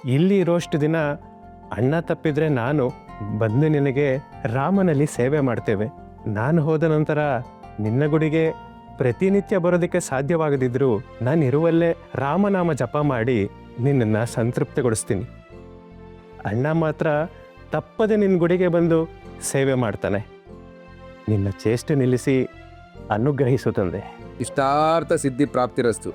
ಇಲ್ಲಿ ಇರೋಷ್ಟು ದಿನ ಅಣ್ಣ ತಪ್ಪಿದ್ರೆ ನಾನು ಬಂದು ನಿನಗೆ ರಾಮನಲ್ಲಿ ಸೇವೆ ಮಾಡ್ತೇವೆ. ನಾನು ಹೋದ ನಂತರ ನಿನ್ನ ಗುಡಿಗೆ ಪ್ರತಿನಿತ್ಯ ಬರೋದಕ್ಕೆ ಸಾಧ್ಯವಾಗದಿದ್ರೂ ನಾನು ಇರುವಲ್ಲೇ ರಾಮನಾಮ ಜಪ ಮಾಡಿ ನಿನ್ನನ್ನು ಸಂತೃಪ್ತಿಗೊಳಿಸ್ತೀನಿ. ಅಣ್ಣ ಮಾತ್ರ ತಪ್ಪದೆ ನಿನ್ನ ಗುಡಿಗೆ ಬಂದು ಸೇವೆ ಮಾಡ್ತಾನೆ. ನಿನ್ನ ಚೇಷ್ಟೆ ನಿಲ್ಲಿಸಿ ಅನುಗ್ರಹಿಸು ತಂದೆ. ಇಷ್ಟಾರ್ಥ ಸಿದ್ಧಿ ಪ್ರಾಪ್ತಿರಸ್ತು.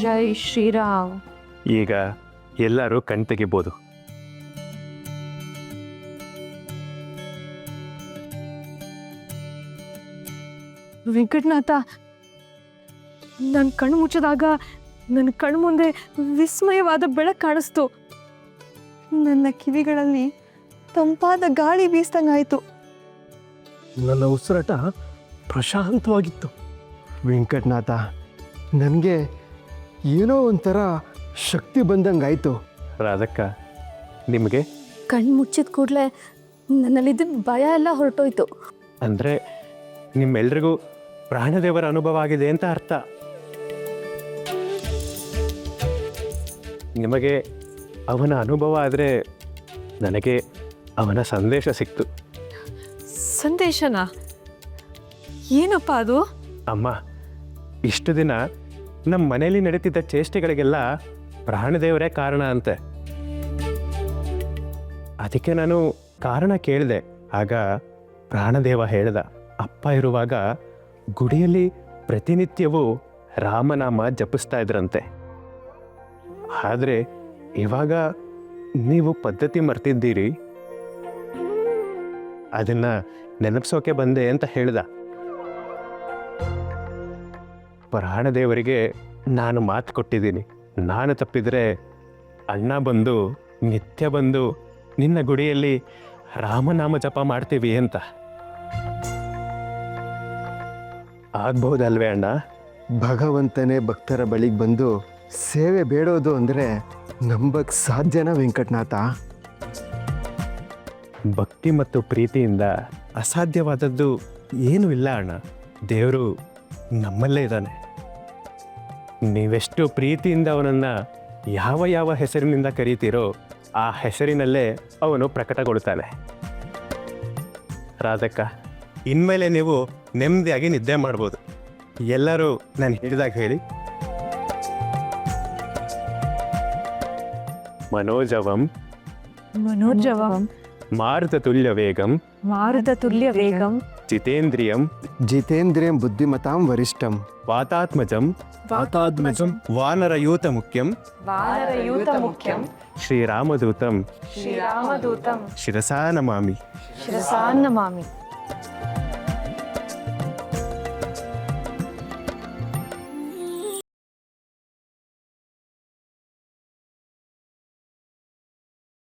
ಜೈ ಶ್ರೀರಾಮ್. ಈಗ ಎಲ್ಲರೂ ಕಣ್ತೆಗಿಬೋದು. ವೆಂಕಟನಾಥ, ನನ್ನ ಕಣ್ಣು ಮುಚ್ಚಿದಾಗ ನನ್ನ ಕಣ್ಣು ಮುಂದೆ ವಿಸ್ಮಯವಾದ ಬೆಳಕು ಕಾಣಿಸ್ತು. ನನ್ನ ಕಿವಿಗಳಲ್ಲಿ ತಂಪಾದ ಗಾಳಿ ಬೀಸ್ದಂಗಾಯ್ತು. ನನ್ನ ಉಸಿರಾಟ ಪ್ರಶಾಂತವಾಗಿತ್ತು. ವೆಂಕಟನಾಥ, ನನಗೆ ಏನೋ ಒಂಥರ ಶಕ್ತಿ ಬಂದಂಗಾಯ್ತು. ರಾಧಕ್ಕ, ನಿಮಗೆ? ಕಣ್ಣು ಮುಚ್ಚಿದ ಕೂಡಲೇ ನನ್ನಲ್ಲಿದ್ದ ಭಯ ಎಲ್ಲ ಹೊರಟೋಯ್ತು. ಅಂದರೆ ನಿಮ್ಮೆಲ್ರಿಗೂ ಪ್ರಾಣದೇವರ ಅನುಭವ ಆಗಿದೆ ಅಂತ ಅರ್ಥ. ನಿಮಗೆ ಅವನ ಅನುಭವ ಆದರೆ ನನಗೆ ಅವನ ಸಂದೇಶ ಸಿಕ್ತು. ಸಂದೇಶನಾ? ಏನಪ್ಪ ಅದು? ಅಮ್ಮ, ಇಷ್ಟು ದಿನ ನಮ್ಮ ಮನೆಯಲ್ಲಿ ನಡೀತಿದ್ದ ಚೇಷ್ಟೆಗಳಿಗೆಲ್ಲ ಪ್ರಾಣದೇವರೇ ಕಾರಣ ಅಂತೆ. ಅದಕ್ಕೆ ನಾನು ಕಾರಣ ಕೇಳಿದೆ. ಆಗ ಪ್ರಾಣದೇವ ಹೇಳ್ದ, ಅಪ್ಪ ಇರುವಾಗ ಗುಡಿಯಲ್ಲಿ ಪ್ರತಿನಿತ್ಯವೂ ರಾಮನಾಮ ಜಪಿಸ್ತಾ ಇದ್ರಂತೆ. ಆದರೆ ಇವಾಗ ನೀವು ಪದ್ಧತಿ ಮರ್ತಿದ್ದೀರಿ, ಅದನ್ನು ನೆನಪಿಸೋಕೆ ಬಂದೆ ಅಂತ ಹೇಳ್ದ. ಪ್ರಾಣದೇವರಿಗೆ ನಾನು ಮಾತು ಕೊಟ್ಟಿದ್ದೀನಿ, ನಾನು ತಪ್ಪಿದರೆ ಅಣ್ಣ ಬಂದು ನಿತ್ಯ ಬಂದು ನಿನ್ನ ಗುಡಿಯಲ್ಲಿ ರಾಮನಾಮ ಜಪ ಮಾಡ್ತೀವಿ ಅಂತ. ಆಗ್ಬಹುದಲ್ವೇ ಅಣ್ಣ? ಭಗವಂತನೇ ಭಕ್ತರ ಬಳಿಗೆ ಬಂದು ಸೇವೆ ಬೇಡೋದು ಅಂದರೆ ನಂಬಕ್ಕೆ ಸಾಧ್ಯನಾ ವೆಂಕಟನಾಥ? ಭಕ್ತಿ ಮತ್ತು ಪ್ರೀತಿಯಿಂದ ಅಸಾಧ್ಯವಾದದ್ದು ಏನೂ ಇಲ್ಲ ಅಣ್ಣ. ದೇವರು ನಮ್ಮಲ್ಲೇ ಇದ್ದಾನೆ. ನೀವೆಷ್ಟು ಪ್ರೀತಿಯಿಂದ ಅವನನ್ನು ಯಾವ ಯಾವ ಹೆಸರಿನಿಂದ ಕರೀತೀರೋ ಆ ಹೆಸರಿನಲ್ಲೇ ಅವನು ಪ್ರಕಟಗೊಳ್ತಾನೆ. ರಾಧಕ್ಕ, ಇನ್ಮೇಲೆ ನೀವು ನೆಮ್ಮದಿಯಾಗಿ ನಿದ್ದೆ ಮಾಡ್ಬೋದು. ಎಲ್ಲರೂ ನಾನು ಹೇಳಿದಾಗ ಹೇಳಿ. ಮನೋಜವಂ ಮನೋಜವಂ ಮಾರುತತುಲ್ಯ ವೇಗಂ ಮಾರುತತುಲ್ಯ ವೇಗಂ ಜಿತೇಂದ್ರಿಯಂ ಜಿತೇಂದ್ರಿಯಂ ಬುದ್ಧಿಮತಾಂ ವರಿಷ್ಠಂ ವಾತಾತ್ಮಜಂ ವಾನರಯೂತ ಮುಖ್ಯಂ ವಾನರಯೂತ ಮುಖ್ಯಂ ಶ್ರೀರಾಮದೂತಂ ಶ್ರೀರಾಮದೂತಂ ಶಿರಸಾ ನಮಾಮಿ. ಶಿರಸಾ ನಮಾಮಿ.